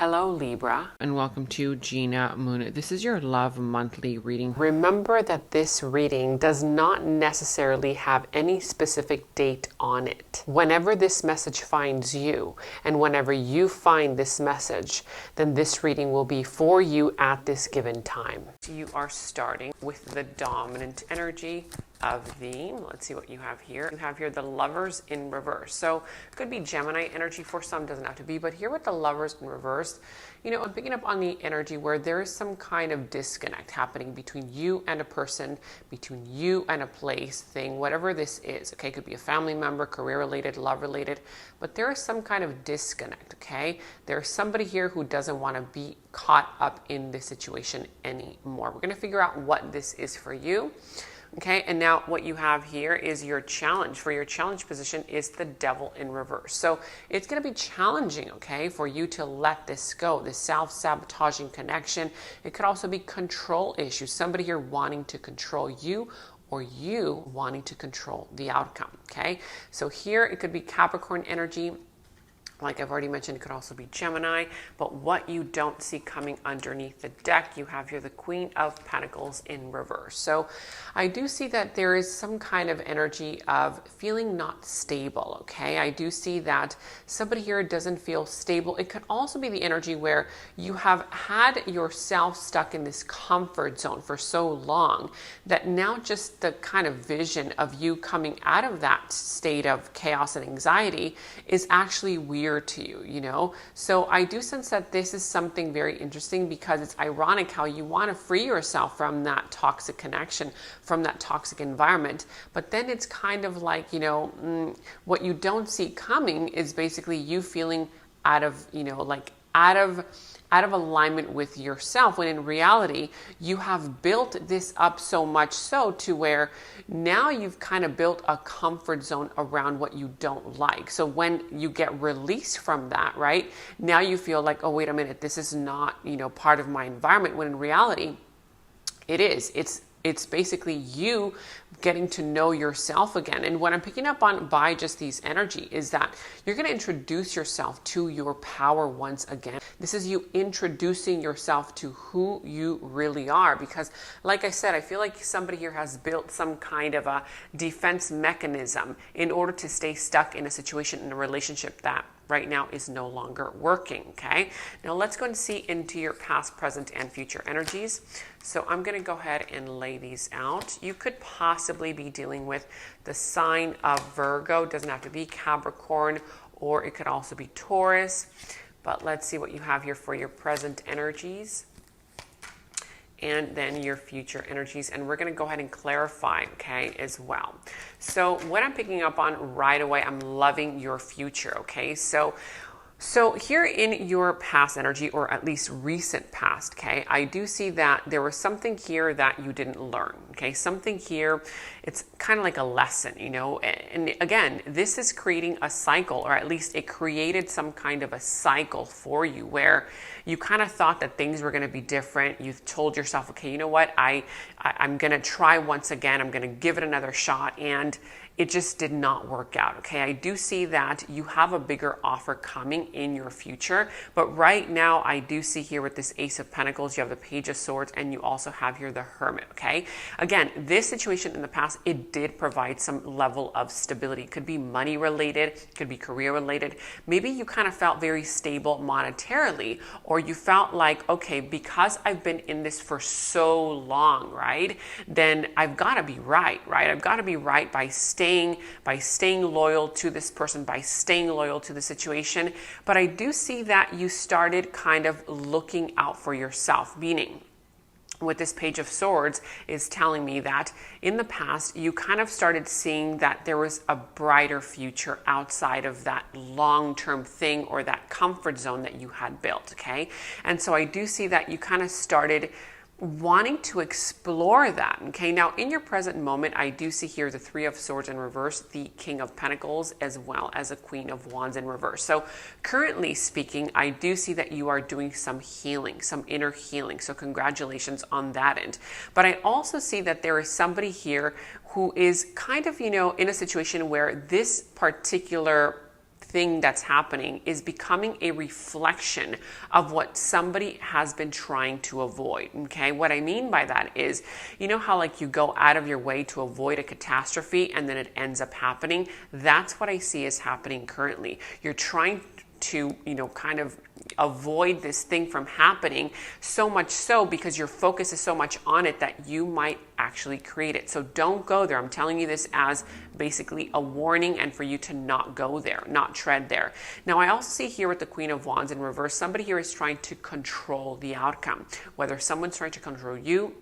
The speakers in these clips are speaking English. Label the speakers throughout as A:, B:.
A: Hello Libra, and welcome to Gena Moon. This is your love monthly reading. Remember that this reading does not necessarily have any specific date on it. Whenever this message finds you, and whenever you find this message, then this reading will be for you at this given time. You are starting with the dominant energy of the, let's see what you have here. You have here the Lovers in reverse. So it could be Gemini energy for some, doesn't have to be, but here with the Lovers in reverse, you know, I'm picking up on the energy where there is some kind of disconnect happening between you and a person, between you and a place, thing, whatever this is, okay? It could be a family member, career related, love related, but there is some kind of disconnect, okay? There's somebody here who doesn't want to be caught up in this situation anymore. We're going to figure out what this is for you. Okay, and now what you have here is your challenge. For your challenge position is the Devil in reverse. So it's going to be challenging, okay, for you to let this go, this self-sabotaging connection. It could also be control issues, somebody here wanting to control you or you wanting to control the outcome, okay? So here it could be Capricorn energy. Like I've already mentioned, it could also be Gemini, but what you don't see coming underneath the deck, you have here the Queen of Pentacles in reverse. So I do see that there is some kind of energy of feeling not stable, okay? I do see that somebody here doesn't feel stable. It could also be the energy where you have had yourself stuck in this comfort zone for so long that now just the kind of vision of you coming out of that state of chaos and anxiety is actually weird to you, you know? So I do sense that this is something very interesting because it's ironic how you want to free yourself from that toxic connection, from that toxic environment, but then it's kind of like, you know, what you don't see coming is basically you feeling out of, you know, like out of alignment with yourself, when in reality you have built this up so much so to where now you've kind of built a comfort zone around what you don't like. So when you get released from that, right, now you feel like, oh, wait a minute, this is not, you know, part of my environment, when in reality it is. It's basically you getting to know yourself again. And what I'm picking up on by just these energy is that you're going to introduce yourself to your power once again. This is you introducing yourself to who you really are. Because like I said, I feel like somebody here has built some kind of a defense mechanism in order to stay stuck in a situation, in a relationship that right now is no longer working, okay? Now let's go and see into your past, present, and future energies. So I'm going to go ahead and lay these out. You could possibly be dealing with the sign of Virgo. It doesn't have to be Capricorn, or it could also be Taurus. But let's see what you have here for your present energies and then your future energies. And we're going to go ahead and clarify, okay, as well. So what I'm picking up on right away, I'm loving your future, okay? So here in your past energy, or at least recent past, okay, I do see that there was something here that you didn't learn, okay? Something here, it's kind of like a lesson, you know? And again, this is creating a cycle, or at least it created some kind of a cycle for you where you kind of thought that things were going to be different. You've told yourself, okay, you know what? I'm going to try once again. I'm going to give it another shot. And it just did not work out, okay? I do see that you have a bigger offer coming in your future, but right now I do see here with this Ace of Pentacles, you have the Page of Swords, and you also have here the Hermit, okay? Again, this situation in the past, it did provide some level of stability. It could be money related, it could be career related. Maybe you kind of felt very stable monetarily, or you felt like, okay, because I've been in this for so long, right? Then I've got to be right? I've got to be right by staying loyal to this person, by staying loyal to the situation. But I do see that you started kind of looking out for yourself, meaning with this Page of Swords is telling me that in the past, you kind of started seeing that there was a brighter future outside of that long-term thing or that comfort zone that you had built, okay? And so I do see that you kind of started wanting to explore that, okay? Now, in your present moment, I do see here the Three of Swords in reverse, the King of Pentacles, as well as a Queen of Wands in reverse. So currently speaking, I do see that you are doing some healing, some inner healing. So congratulations on that end. But I also see that there is somebody here who is kind of, you know, in a situation where this particular thing that's happening is becoming a reflection of what somebody has been trying to avoid. Okay, what I mean by that is, you know how like you go out of your way to avoid a catastrophe and then it ends up happening? That's what I see is happening currently. You're trying to, kind of avoid this thing from happening, so much so because your focus is so much on it that you might actually create it. So don't go there. I'm telling you this as basically a warning and for you to not go there, not tread there. Now, I also see here with the Queen of Wands in reverse, somebody here is trying to control the outcome, whether someone's trying to control you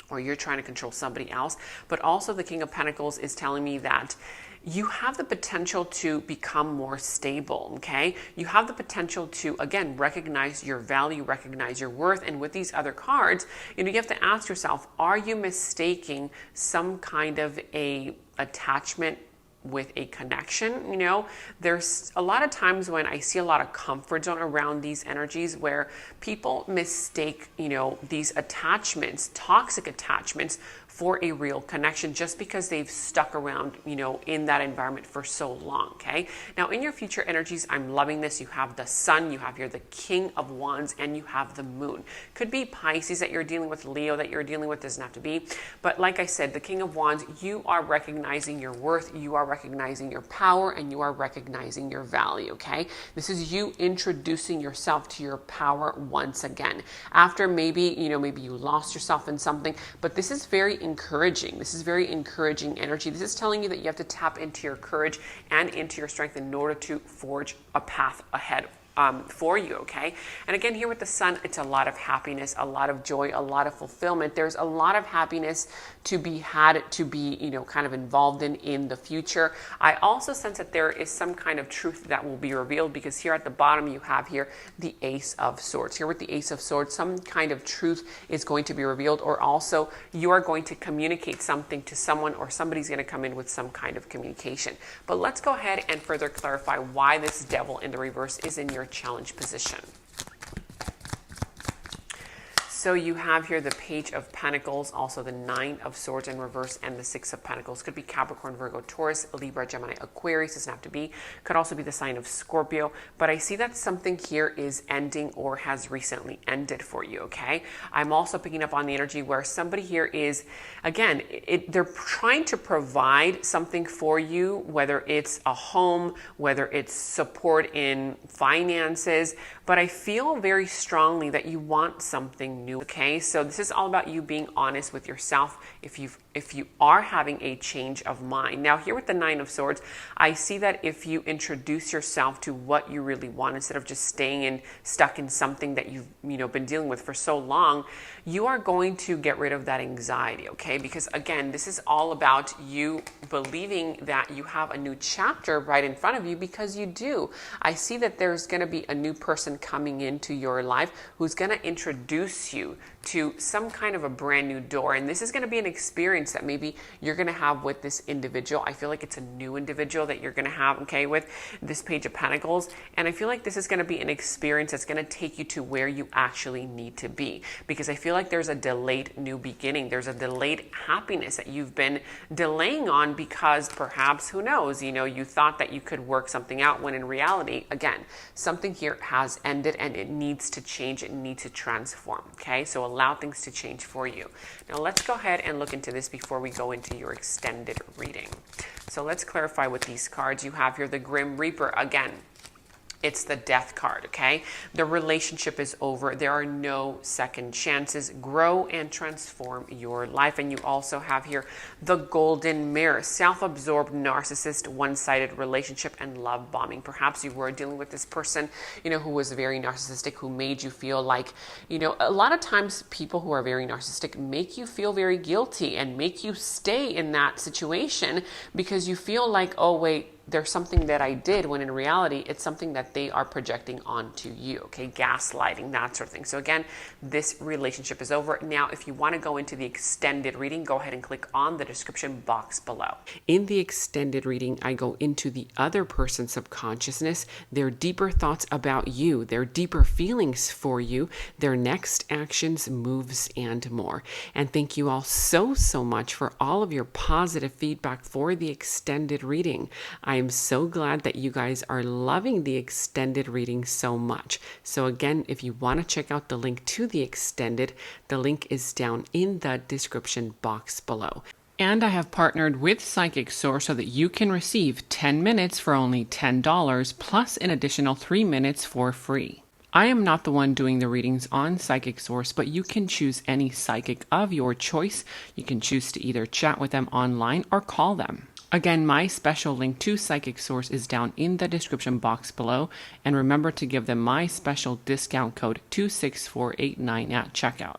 A: or you're trying to control somebody else. But also the King of Pentacles is telling me that you have the potential to become more stable, okay? You have the potential to, again, recognize your value, recognize your worth. And with these other cards, you have to ask yourself, are you mistaking some kind of a attachment with a connection? There's a lot of times when I see a lot of comfort zone around these energies where people mistake, these attachments, toxic attachments, for a real connection just because they've stuck around, in that environment for so long, okay? Now, in your future energies, I'm loving this. You have the Sun, you have here the King of Wands, and you have the Moon. Could be Pisces that you're dealing with, Leo that you're dealing with, doesn't have to be. But like I said, the King of Wands, you are recognizing your worth, you are recognizing your power, and you are recognizing your value, okay? This is you introducing yourself to your power once again. After maybe you lost yourself in something, but this is very encouraging. This is very encouraging energy. This is telling you that you have to tap into your courage and into your strength in order to forge a path ahead for you, okay? And again, here with the Sun, it's a lot of happiness, a lot of joy, a lot of fulfillment. There's a lot of happiness to be had, to be, kind of involved in the future. I also sense that there is some kind of truth that will be revealed because here at the bottom, you have here the Ace of Swords. Here with the Ace of Swords, some kind of truth is going to be revealed, or also you are going to communicate something to someone, or somebody's going to come in with some kind of communication. But let's go ahead and further clarify why this Devil in the reverse is in your challenge position. So you have here the Page of Pentacles, also the Nine of Swords in reverse, and the Six of Pentacles. Could be Capricorn, Virgo, Taurus, Libra, Gemini, Aquarius. Doesn't have to be. Could also be the sign of Scorpio. But I see that something here is ending or has recently ended for you, okay? I'm also picking up on the energy where somebody here is, again, they're trying to provide something for you, whether it's a home, whether it's support in finances, but I feel very strongly that you want something new, okay? So this is all about you being honest with yourself if you are having a change of mind. Now, here with the Nine of Swords, I see that if you introduce yourself to what you really want, instead of just staying stuck in something that you've been dealing with for so long, you are going to get rid of that anxiety, okay? Because again, this is all about you believing that you have a new chapter right in front of you, because you do. I see that there's going to be a new person coming into your life who's going to introduce you to some kind of a brand new door. And this is going to be an experience that maybe you're going to have with this individual. I feel like it's a new individual that you're going to have, okay, with this Page of Pentacles. And I feel like this is going to be an experience that's going to take you to where you actually need to be. Because I feel like there's a delayed new beginning. There's a delayed happiness that you've been delaying on because perhaps, who knows, you thought that you could work something out when in reality, again, something here has ended and it needs to change. It needs to transform, okay? So allow things to change for you. Now let's go ahead and look into this before we go into your extended reading. So let's clarify with these cards. You have here the Grim Reaper again. It's the Death card, okay? The relationship is over. There are no second chances. Grow and transform your life. And you also have here the Golden Mirror, self-absorbed narcissist, one-sided relationship, and love bombing. Perhaps you were dealing with this person, who was very narcissistic, who made you feel like, a lot of times people who are very narcissistic make you feel very guilty and make you stay in that situation because you feel like, oh, wait, there's something that I did, when in reality, it's something that they are projecting onto you, okay? Gaslighting, that sort of thing. So again, this relationship is over. Now, if you want to go into the extended reading, go ahead and click on the description box below. In the extended reading, I go into the other person's subconsciousness, their deeper thoughts about you, their deeper feelings for you, their next actions, moves, and more. And thank you all so much for all of your positive feedback for the extended reading. I am so glad that you guys are loving the extended reading so much. So again, if you want to check out the link to the extended, the link is down in the description box below. And I have partnered with Psychic Source so that you can receive 10 minutes for only $10 plus an additional 3 minutes for free. I am not the one doing the readings on Psychic Source, but you can choose any psychic of your choice. You can choose to either chat with them online or call them. Again, my special link to Psychic Source is down in the description box below. And remember to give them my special discount code 26489 at checkout.